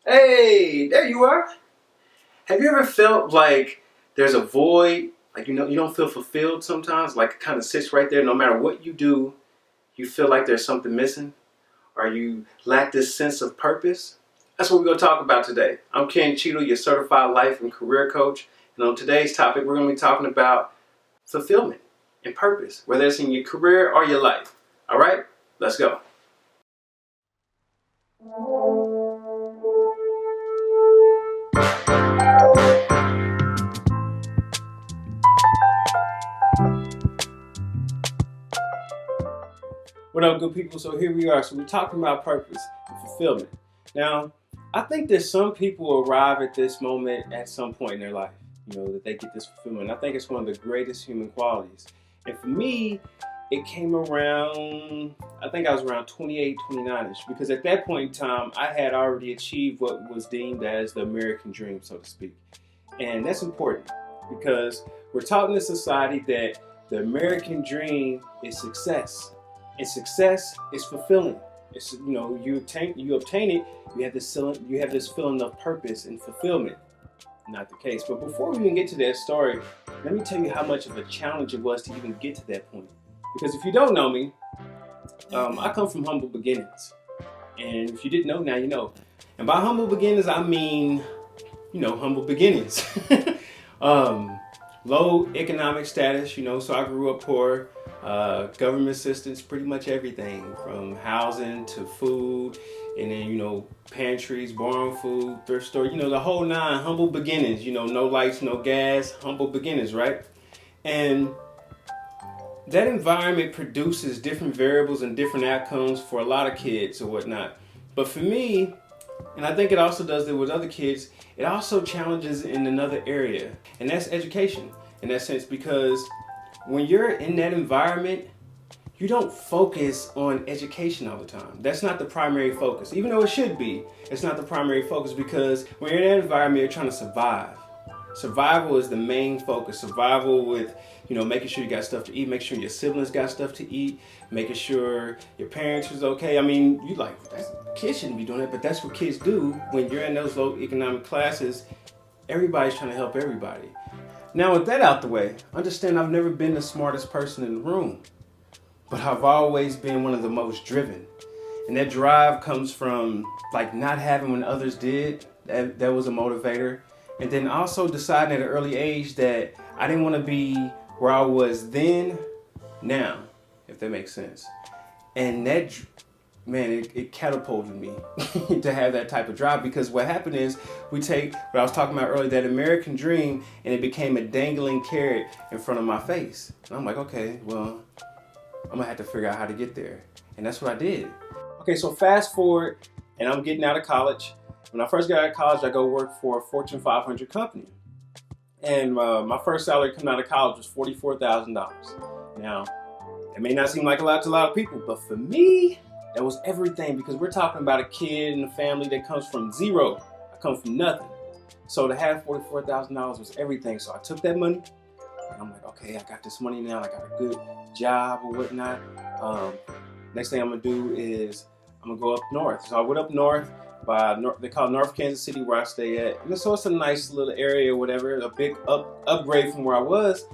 Hey, there you are. Have you ever felt like there's a void, like you don't feel fulfilled sometimes, like it kind of sits right there no matter what you do, you feel like there's something missing or you lack this sense of purpose? That's what we're going to talk about today. I'm Ken Cheadle, your certified life and career coach, and on today's topic we're going to be talking about fulfillment and purpose, whether it's in your career or your life. All right, let's go. What up, good people? So here we are. So we're talking about purpose and fulfillment. Now, I think that some people arrive at this moment at some point in their life, that they get this fulfillment. I think it's one of the greatest human qualities. And for me, it came around, I think I was around 28, 29-ish, because at that point in time, I had already achieved what was deemed as the American dream, so to speak. And that's important because we're taught in a society that the American dream is success. And success is fulfilling. It's you obtain it. You have this feeling of purpose and fulfillment. Not the case. But before we even get to that story, let me tell you how much of a challenge it was to even get to that point. Because if you don't know me, I come from humble beginnings. And if you didn't know, now you know. And by humble beginnings, I mean, humble beginnings. Low economic status, so I grew up poor. Government assistance, pretty much everything from housing to food, and then pantries, borrowing food, thrift store, the whole nine. Humble beginnings, no lights, no gas, humble beginnings, right? And that environment produces different variables and different outcomes for a lot of kids or whatnot. But for me, and I think it also does it with other kids, it also challenges in another area, and that's education in that sense, because when you're in that environment, you don't focus on education all the time. That's not the primary focus. Even though it should be, it's not the primary focus, because when you're in that environment, you're trying to survive. Survival is the main focus. Survival with, making sure you got stuff to eat, making sure your siblings got stuff to eat, making sure your parents is okay. I mean, kids shouldn't be doing that, but that's what kids do when you're in those low economic classes. Everybody's trying to help everybody. Now, with that out the way, understand I've never been the smartest person in the room, but I've always been one of the most driven. And that drive comes from not having when others did. That was a motivator. And then also deciding at an early age that I didn't want to be where I was then, now, if that makes sense. And that, it catapulted me to have that type of drive, because what happened is we take what I was talking about earlier, that American dream, and it became a dangling carrot in front of my face. And I'm like, okay, well, I'm gonna have to figure out how to get there. And that's what I did. Okay, so fast forward, and I'm getting out of college. When I first got out of college, I go work for a Fortune 500 company. And my first salary coming out of college was $44,000. Now, it may not seem like a lot to a lot of people, but for me, that was everything, because we're talking about a kid and a family that comes from zero. I come from nothing. So to have $44,000 was everything. So I took that money and I'm like, okay, I got this money now. I got a good job or whatnot. Next thing I'm gonna do is I'm gonna go up north. So I went up north they call it North Kansas City, where I stay at. And so it's a nice little area or whatever, a big upgrade from where I was.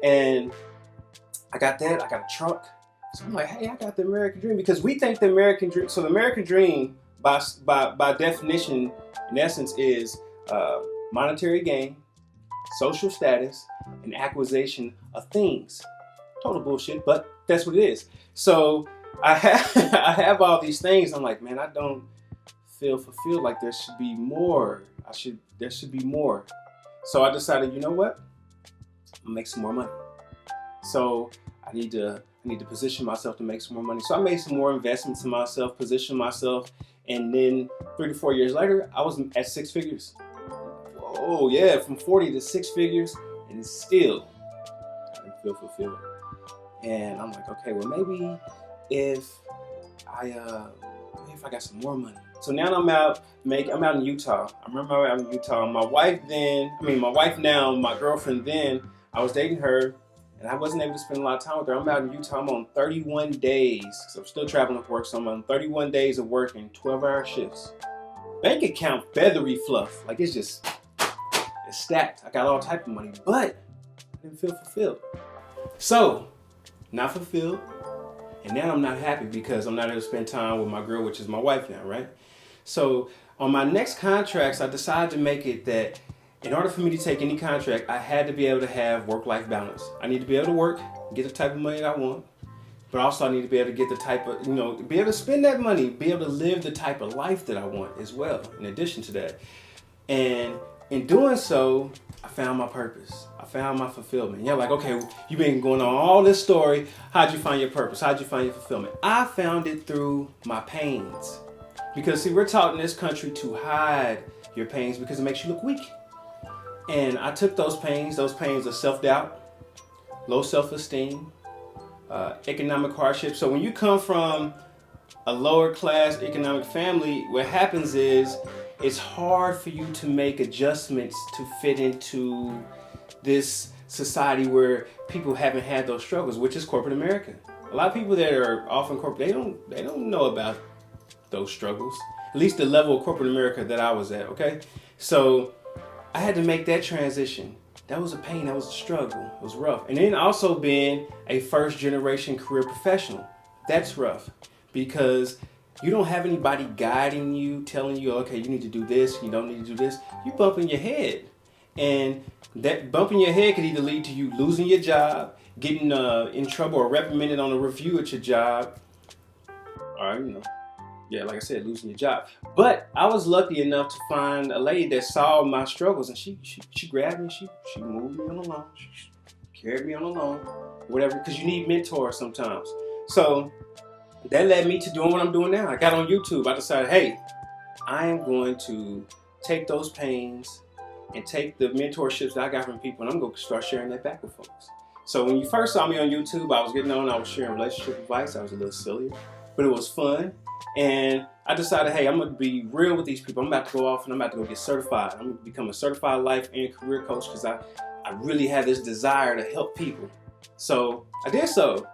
And I got that, I got a truck. So I'm like, hey, I got the American dream, because we think the American dream. So the American dream, by definition, in essence, is monetary gain, social status, and acquisition of things. Total bullshit, but that's what it is. So I have all these things. I'm like, man, I don't feel fulfilled. Like there should be more. There should be more. So I decided, you know what? I'm gonna make some more money. So I need to position myself to make some more money. So I made some more investments in myself, positioned myself, and then 3 to 4 years later, I was at 6 figures. Oh yeah, from 40 to 6 figures, and still I didn't feel fulfilled. And I'm like, okay, well maybe if I got some more money. So now I'm out in Utah. I remember I was out in Utah. My wife now, my girlfriend then, I was dating her. And I wasn't able to spend a lot of time with her. I'm out in Utah. I'm on 31 days, because I'm still traveling for work. So I'm on 31 days of working 12-hour shifts. bank account feathery fluff. Like it's stacked. I got all type of money, but I didn't feel fulfilled. So, not fulfilled. And now I'm not happy because I'm not able to spend time with my girl, which is my wife now, right? So on my next contracts, I decided to make it that in order for me to take any contract, I had to be able to have work-life balance. I need to be able to work, get the type of money that I want, but also I need to be able to get the type of, be able to spend that money, be able to live the type of life that I want as well, in addition to that. And in doing so, I found my purpose. I found my fulfillment. You're like, okay, you've been going on all this story. How'd you find your purpose? How'd you find your fulfillment? I found it through my pains. Because see, we're taught in this country to hide your pains because it makes you look weak. And I took those pains of self-doubt, low self-esteem, economic hardship. So when you come from a lower class economic family, what happens is it's hard for you to make adjustments to fit into this society where people haven't had those struggles, which is corporate America. A lot of people that are off in corporate, they don't know about those struggles. At least the level of corporate America that I was at, okay? So I had to make that transition. That was a pain, that was a struggle, it was rough. And then also being a first generation career professional, that's rough because you don't have anybody guiding you, telling you, okay, you need to do this, you don't need to do this. You bumping your head. And that bumping your head could either lead to you losing your job, getting in trouble or reprimanded on a review at your job, or, like I said, losing your job. But I was lucky enough to find a lady that saw my struggles, and she grabbed me, she moved me on along, she carried me on along, whatever, because you need mentors sometimes. So that led me to doing what I'm doing now. I got on YouTube. I decided, hey, I am going to take those pains and take the mentorships that I got from people, and I'm going to start sharing that back with folks. So when you first saw me on YouTube, I was getting on, I was sharing relationship advice. I was a little silly, but it was fun. And I decided, hey, I'm going to be real with these people. I'm about to go off and I'm about to go get certified. I'm going to become a certified life and career coach because I really have this desire to help people. So I did so.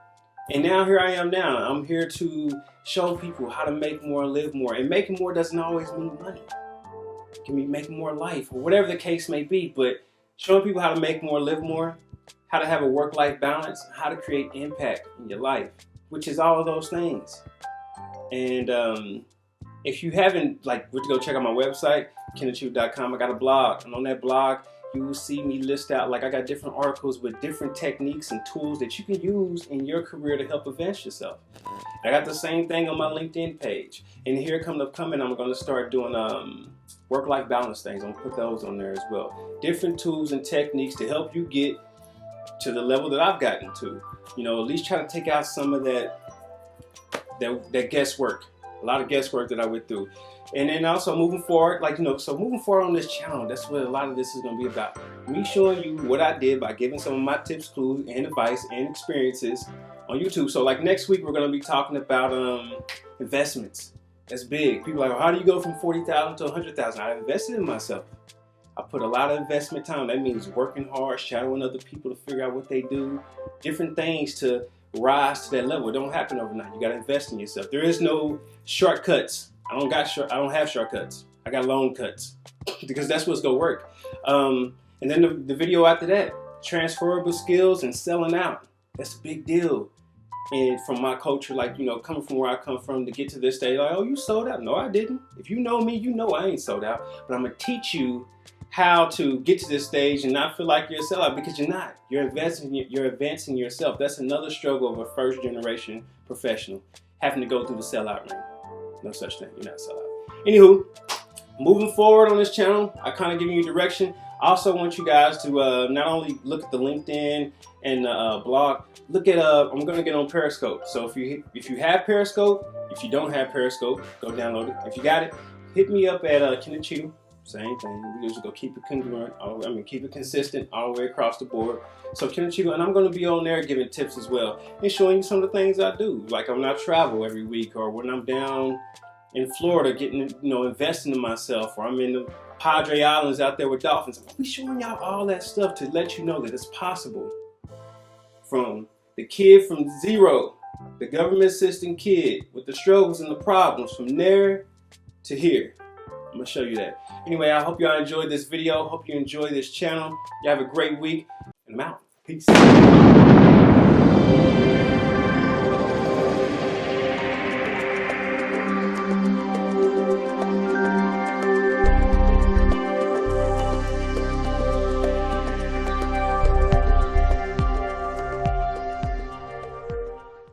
And now here I am now. I'm here to show people how to make more and live more. And making more doesn't always mean money. It can be making more life or whatever the case may be. But showing people how to make more, live more, how to have a work-life balance, how to create impact in your life, which is all of those things. And if you haven't, went to go check out my website, kennethcheadle.com, I got a blog. And on that blog, you will see me list out, I got different articles with different techniques and tools that you can use in your career to help advance yourself. I got the same thing on my LinkedIn page. And here come upcoming, I'm going to start doing work-life balance things. I'm going to put those on there as well. Different tools and techniques to help you get to the level that I've gotten to. At least try to take out some of that guesswork, a lot of guesswork that I went through. And then also moving forward, so moving forward on this channel, that's what a lot of this is going to be about. Me showing you what I did by giving some of my tips, clues, and advice and experiences on YouTube. So next week, we're going to be talking about investments. That's big. People are like, well, how do you go from 40,000 to 100,000? I invested in myself. I put a lot of investment time. That means working hard, shadowing other people to figure out what they do, different things to rise to that level. It don't happen overnight. You got to invest in yourself. There is no shortcuts. I don't have shortcuts. I got long cuts because that's what's gonna work. And then the video after that, transferable skills and selling out. That's a big deal. And from my culture, coming from where I come from to get to this stage, oh, you sold out? No, I didn't. If you know me, you know I ain't sold out. But I'm gonna teach you how to get to this stage and not feel like you're a sellout, because you're not. You're advancing yourself. That's another struggle of a first generation professional, having to go through the sellout ring. No such thing. You're not a sellout. Anywho, moving forward on this channel, I kind of giving you direction. I also want you guys to not only look at the LinkedIn and blog, look at I'm gonna get on Periscope. So if you have Periscope, if you don't have Periscope, go download it. If you got it, hit me up at Kenneth Cheadle. Same thing. We just go keep it congruent. Keep it consistent all the way across the board. So Kenneth Cheadle, and I'm going to be on there giving tips as well and showing you some of the things I do. Like when I travel every week, or when I'm down in Florida getting, investing in myself, or I'm in the Padre Islands out there with dolphins. I'll be showing y'all all that stuff to let you know that it's possible. From the kid from zero, the government assistant kid with the struggles and the problems, from there to here. I'm gonna show you that. Anyway, I hope y'all enjoyed this video. Hope you enjoy this channel. You have a great week, and I'm out. Peace.